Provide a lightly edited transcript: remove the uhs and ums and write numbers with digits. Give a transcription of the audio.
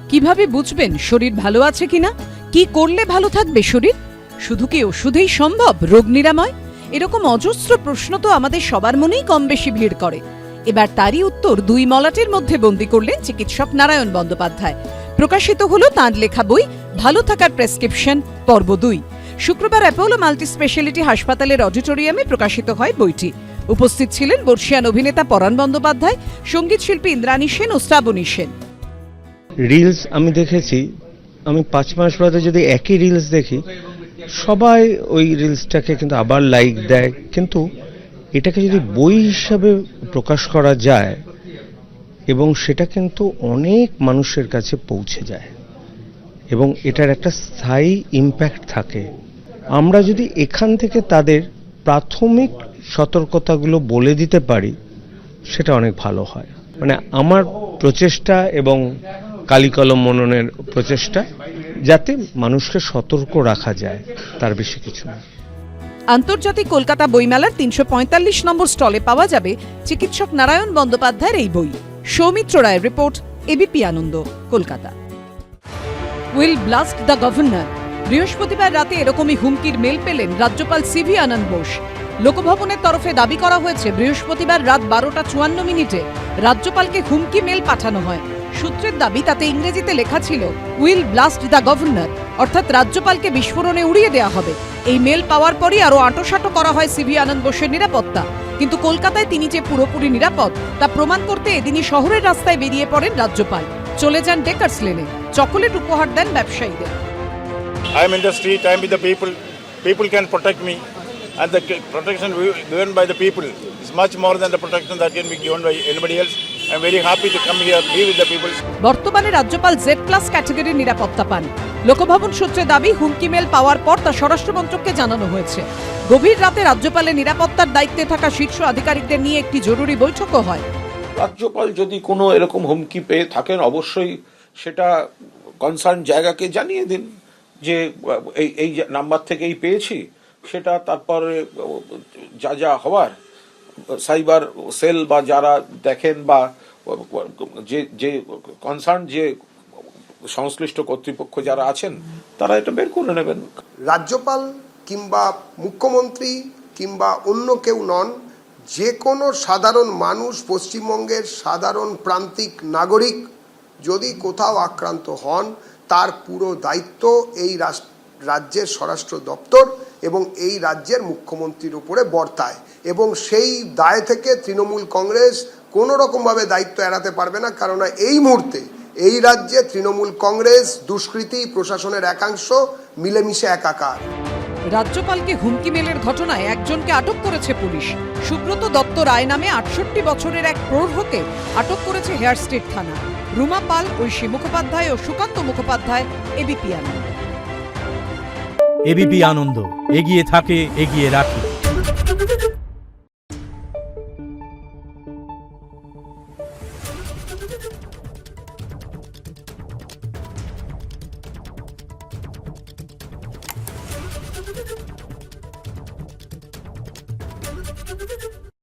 কিভাবে বুঝবেন শরীর ভালো আছে কিনা? কি করলে ভালো থাকবে শরীর? শুধু কি ওষুধেই সম্ভব রোগ নিরাময়? এরকম অজস্র প্রশ্ন তো আমাদের সবার মনেই কম বেশি ভিড় করে। এবার তারই উত্তর দুই মলাটের মধ্যে বন্দী করলেন চিকিৎসক নারায়ণ বন্দ্যোপাধ্যায়। প্রকাশিত হলো তাঁর লেখা বই ভালো থাকার প্রেসক্রিপশন পর্ব 2। শুক্রবার অ্যাপোলো মাল্টি স্পেশালিটি হাসপাতালের অডিটোরিয়ামে প্রকাশিত হয় বইটি। উপস্থিত ছিলেন বর্ষিয়ান অভিনেতা পরাণ বন্দ্যোপাধ্যায়, সঙ্গীত শিল্পী ইন্দ্রাণী সেন ও শ্রাবণী সেন। রিলস আমি দেখেছি, আমি 5 মাস বাদে যদি একই রিলস দেখি, সবাই ওই রিলসটাকে কিন্তু আবার লাইক দেয়, কিন্তু এটাকে যদি বই হিসাবে প্রকাশ করা যায় এবং সেটা কিন্তু অনেক মানুষের কাছে পৌঁছে যায় এবং এটার একটা স্থায়ী ইম্প্যাক্ট থাকে, আমরা যদি এখান থেকে তাদের প্রাথমিক সতর্কতাগুলো বলে দিতে পারি, সেটা অনেক ভালো হয়। মানে আমার প্রচেষ্টা এবং কালিকলম মননের প্রচেষ্টা যাতে মানুষকে সতর্ক রাখা যায়, তার বেশি কিছু না। আন্তর্জাতিক কলকাতা বইমেলার ৩৪৫ নম্বর স্টলে পাওয়া যাবে চিকিৎসক নারায়ণ বন্দ্যোপাধ্যায়ের এই বই। সৌমিত্র রায়ের report, ABP Ananda, Kolkata. Will blast the governor. বৃহস্পতিবার রাতে এরকমই হুমকির মেল পেলেন রাজ্যপাল সিভি আনন্দ বোস। লোকভবনের তরফে দাবি করা হয়েছে বৃহস্পতিবার রাত 12:54 রাজ্যপালকে হুমকি মেল পাঠানো হয়। সূত্রের দাবি তাতে ইংরেজিতে লেখা ছিল উইল ব্লাস্ট দ্য গভর্নর, অর্থাৎ রাজ্যপালকে বিস্ফোরণে উড়িয়ে দেওয়া হবে। এই মেল পাওয়ার পরই আরো আঁটোসাঁটো করা হয় সিভি আনন্দ বোসের নিরাপত্তা। কিন্তু কলকাতায় তিনি যে পুরোপুরি নিরাপদ তা প্রমাণ করতে এদিনই শহরের রাস্তায় বেরিয়ে পড়েন রাজ্যপাল। চলে যান ডেকার্স লেনে, চকোলেট উপহার দেন ব্যবসায়ীদের। I am in the street, I am with the people. People can protect me, and the protection given by the people is much more than the protection that can be given by anybody else. I am very happy to come here, be with the people. বর্তমানে রাজ্যপাল Z+ ক্যাটাগরির নিরাপত্তা পান। লোকভবন সূত্রে দাবি হুমকি mail পাওয়ার পর তা স্বরাষ্ট্রমন্ত্রককে জানানো হয়েছে। গভীর রাতে রাজ্যপালের নিরাপত্তার দায়িত্বে থাকা শীর্ষ আধিকারিকদের নিয়ে একটি জরুরি বৈঠকও হয়। রাজ্যপাল যদি কোনো এরকম হুমকি পেয়ে থাকেন, অবশ্যই সেটা কনসার্ন জায়গাকে জানিয়ে দিন যে এই নাম্বার থেকেই পেয়েছি। সেটা তারপরে যা যা হওয়ার সাইবার সেল বা যারা দেখেন বা যে কনসার্ন যে সংশ্লিষ্ট কর্তৃপক্ষ যারা আছেন তারা এটা বের করে নেবেন। রাজ্যপাল কিংবা মুখ্যমন্ত্রী কিংবা অন্য কেউ নন, যে কোনো সাধারণ মানুষ, পশ্চিমবঙ্গের সাধারণ প্রান্তিক নাগরিক যদি কোথাও আক্রান্ত হন, তার পুরো দায়িত্ব এই রাজ্যের স্বরাষ্ট্র দপ্তর এবং এই রাজ্যের মুখ্যমন্ত্রীর উপরে বর্তায়, এবং সেই দায় থেকে তৃণমূল কংগ্রেস কোনো রকমভাবে দায়িত্ব এড়াতে পারবে না। কারণ এই মুহূর্তে এই রাজ্যে তৃণমূল কংগ্রেস, দুষ্কৃতী, প্রশাসনের একাংশ মিলেমিশে একাকার। রাজ্যপালকে হুমকি মেলের ঘটনায় একজনকে আটক করেছে পুলিশ। সুব্রত দত্ত রায় নামে 68 বছরের এক প্রৌঢ়কে আটক করেছে হেয়ার স্ট্রিট থানা। রুমা পাল, ঐশী মুখোপাধ্যায় ও সুকান্ত মুখোপাধ্যায়, এবিপি আনন্দ। এবিপি আনন্দ, এগিয়ে থাকে, এগিয়ে রাখে।